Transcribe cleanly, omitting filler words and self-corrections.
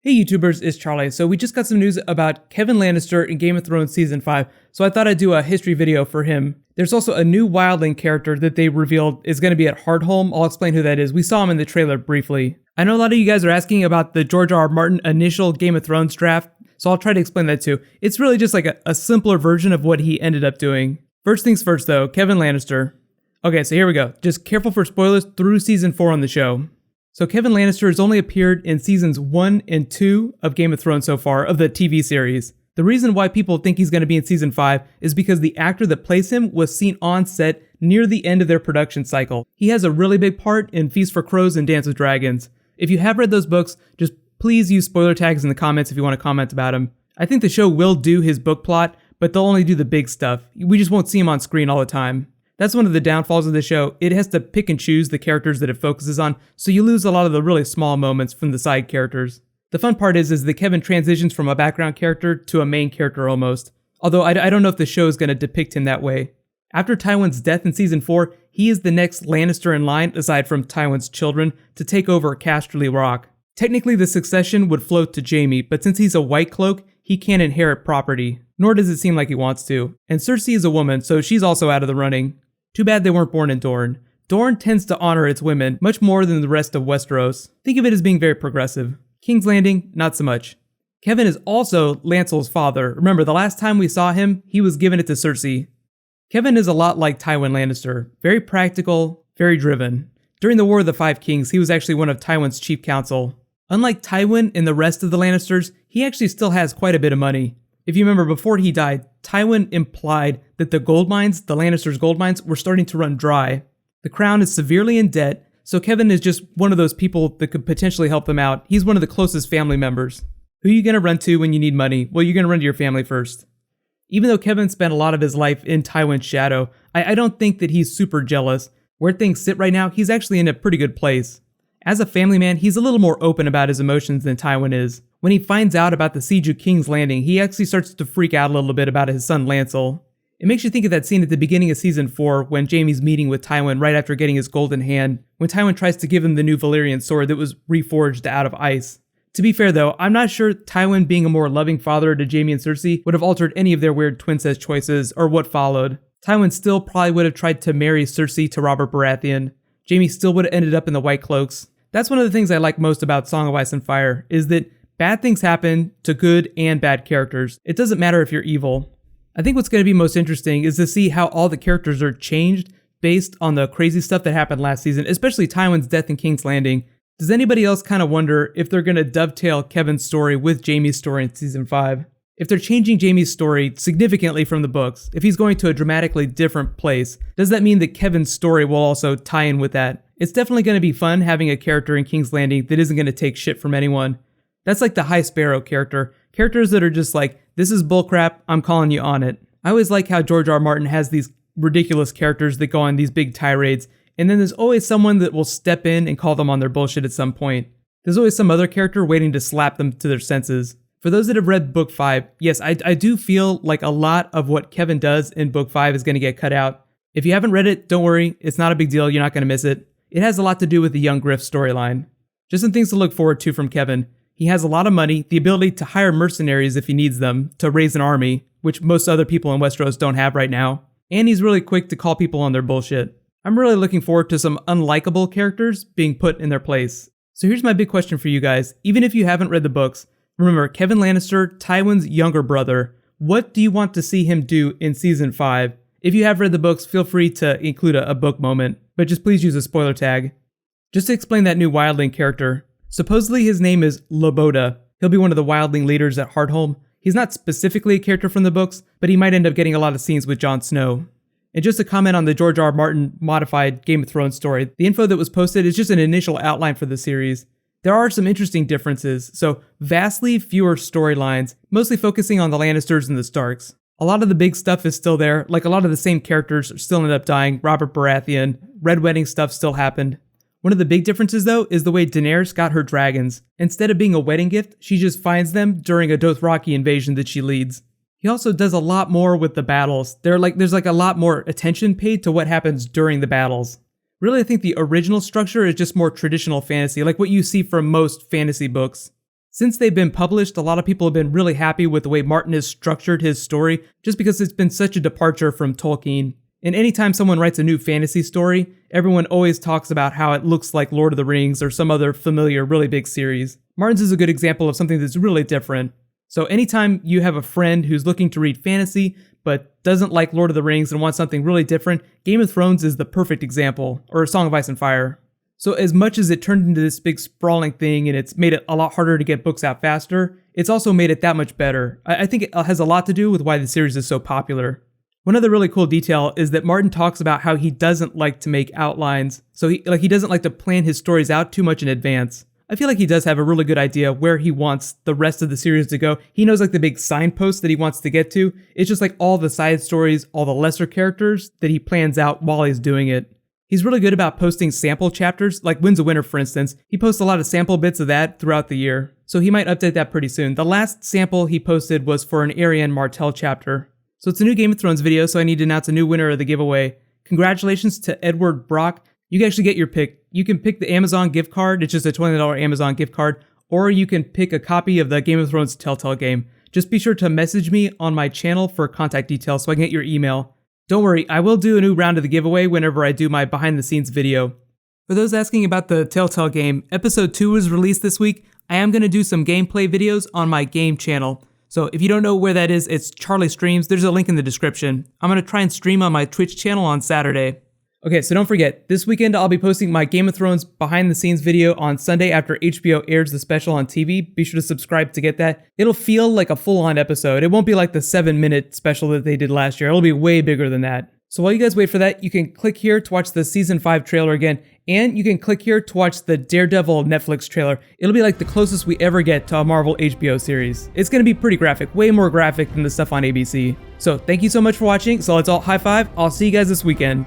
Hey YouTubers, it's Charlie. So we just got some news about Kevan Lannister in Game of Thrones Season 5, so I thought I'd do a history video for him. There's also a new wildling character that they revealed is going to be at Hardhome. I'll explain who that is. We saw him in the trailer briefly. I know a lot of you guys are asking about the George R.R. Martin initial Game of Thrones draft, so I'll try to explain that too. It's really just like a simpler version of what he ended up doing. First things first though, Kevan Lannister. Okay, so here we go. Just careful for spoilers through Season 4 on the show. So Kevan Lannister has only appeared in Seasons 1 and 2 of Game of Thrones so far, of the TV series. The reason why people think he's going to be in Season 5 is because the actor that plays him was seen on set near the end of their production cycle. He has a really big part in Feast for Crows and Dance with Dragons. If you have read those books, just please use spoiler tags in the comments if you want to comment about him. I think the show will do his book plot, but they'll only do the big stuff. We just won't see him on screen all the time. That's one of the downfalls of the show. It has to pick and choose the characters that it focuses on, so you lose a lot of the really small moments from the side characters. The fun part is that Kevan transitions from a background character to a main character almost, although I don't know if the show is going to depict him that way. After Tywin's death in Season 4, he is the next Lannister in line, aside from Tywin's children, to take over Casterly Rock. Technically the succession would float to Jaime, but since he's a White Cloak, he can't inherit property, nor does it seem like he wants to. And Cersei is a woman, so she's also out of the running. Too bad they weren't born in Dorne. Dorne tends to honor its women much more than the rest of Westeros. Think of it as being very progressive. King's Landing, not so much. Kevan is also Lancel's father. Remember, the last time we saw him, he was giving it to Cersei. Kevan is a lot like Tywin Lannister. Very practical, very driven. During the War of the Five Kings, he was actually one of Tywin's chief counsel. Unlike Tywin and the rest of the Lannisters, he actually still has quite a bit of money. If you remember, before he died, Tywin implied that the gold mines, the Lannisters' gold mines, were starting to run dry. The crown is severely in debt, so Kevan is just one of those people that could potentially help them out. He's one of the closest family members. Who are you going to run to when you need money? Well, you're going to run to your family first. Even though Kevan spent a lot of his life in Tywin's shadow, I don't think that he's super jealous. Where things sit right now, he's actually in a pretty good place. As a family man, he's a little more open about his emotions than Tywin is. When he finds out about the siege of King's Landing, he actually starts to freak out a little bit about his son Lancel. It makes you think of that scene at the beginning of Season 4 when Jaime's meeting with Tywin right after getting his golden hand, when Tywin tries to give him the new Valyrian sword that was reforged out of ice. To be fair though, I'm not sure Tywin being a more loving father to Jaime and Cersei would have altered any of their weird twincest choices or what followed. Tywin still probably would have tried to marry Cersei to Robert Baratheon. Jaime still would have ended up in the White Cloaks. That's one of the things I like most about Song of Ice and Fire, is that bad things happen to good and bad characters. It doesn't matter if you're evil. I think what's going to be most interesting is to see how all the characters are changed based on the crazy stuff that happened last season, especially Tywin's death in King's Landing. Does anybody else kind of wonder if they're going to dovetail Kevan's story with Jaime's story in Season 5? If they're changing Jaime's story significantly from the books, if he's going to a dramatically different place, does that mean that Kevan's story will also tie in with that? It's definitely going to be fun having a character in King's Landing that isn't going to take shit from anyone. That's like the High Sparrow character. Characters that are just like, this is bullcrap, I'm calling you on it. I always like how George R. R. Martin has these ridiculous characters that go on these big tirades, and then there's always someone that will step in and call them on their bullshit at some point. There's always some other character waiting to slap them to their senses. For those that have read Book 5, yes, I do feel like a lot of what Kevan does in Book 5 is going to get cut out. If you haven't read it, don't worry, it's not a big deal, you're not going to miss it. It has a lot to do with the young Griff storyline. Just some things to look forward to from Kevan. He has a lot of money, the ability to hire mercenaries if he needs them, to raise an army, which most other people in Westeros don't have right now. And he's really quick to call people on their bullshit. I'm really looking forward to some unlikable characters being put in their place. So here's my big question for you guys. Even if you haven't read the books, remember, Kevan Lannister, Tywin's younger brother. What do you want to see him do in Season 5? If you have read the books, feel free to include a book moment, but just please use a spoiler tag. Just to explain that new wildling character, supposedly his name is Loboda. He'll be one of the wildling leaders at Hardhome. He's not specifically a character from the books, but he might end up getting a lot of scenes with Jon Snow. And just to comment on the George R. R. Martin modified Game of Thrones story, the info that was posted is just an initial outline for the series. There are some interesting differences, so vastly fewer storylines, mostly focusing on the Lannisters and the Starks. A lot of the big stuff is still there, like a lot of the same characters still end up dying. Robert Baratheon, Red Wedding stuff still happened. One of the big differences though is the way Daenerys got her dragons. Instead of being a wedding gift, she just finds them during a Dothraki invasion that she leads. He also does a lot more with the battles. There's a lot more attention paid to what happens during the battles. Really, I think the original structure is just more traditional fantasy, like what you see from most fantasy books. Since they've been published, a lot of people have been really happy with the way Martin has structured his story, just because it's been such a departure from Tolkien. And anytime someone writes a new fantasy story, everyone always talks about how it looks like Lord of the Rings or some other familiar, really big series. Martin's is a good example of something that's really different. So anytime you have a friend who's looking to read fantasy, but doesn't like Lord of the Rings and wants something really different, Game of Thrones is the perfect example, or A Song of Ice and Fire. So as much as it turned into this big sprawling thing and it's made it a lot harder to get books out faster, it's also made it that much better. I think it has a lot to do with why the series is so popular. One other really cool detail is that Martin talks about how he doesn't like to make outlines. So he doesn't like to plan his stories out too much in advance. I feel like he does have a really good idea where he wants the rest of the series to go. He knows like the big signposts that he wants to get to. It's just like all the side stories, all the lesser characters that he plans out while he's doing it. He's really good about posting sample chapters, like Winds of Winter for instance. He posts a lot of sample bits of that throughout the year. So he might update that pretty soon. The last sample he posted was for an Arianne Martell chapter. So it's a new Game of Thrones video, so I need to announce a new winner of the giveaway. Congratulations to Edward Brock. You can actually get your pick. You can pick the Amazon gift card. It's just a $20 Amazon gift card. Or you can pick a copy of the Game of Thrones Telltale game. Just be sure to message me on my channel for contact details so I can get your email. Don't worry, I will do a new round of the giveaway whenever I do my behind the scenes video. For those asking about the Telltale game, episode 2 was released this week. I am going to do some gameplay videos on my game channel. So if you don't know where that is, it's Charlie Streams. There's a link in the description. I'm going to try and stream on my Twitch channel on Saturday. Okay, so don't forget, this weekend I'll be posting my Game of Thrones behind the scenes video on Sunday after HBO airs the special on TV. Be sure to subscribe to get that. It'll feel like a full-on episode. It won't be like the 7-minute special that they did last year. It'll be way bigger than that. So while you guys wait for that, you can click here to watch the Season 5 trailer again, and you can click here to watch the Daredevil Netflix trailer. It'll be like the closest we ever get to a Marvel HBO series. It's gonna be pretty graphic, way more graphic than the stuff on ABC. So thank you so much for watching, so let's all high five. I'll see you guys this weekend.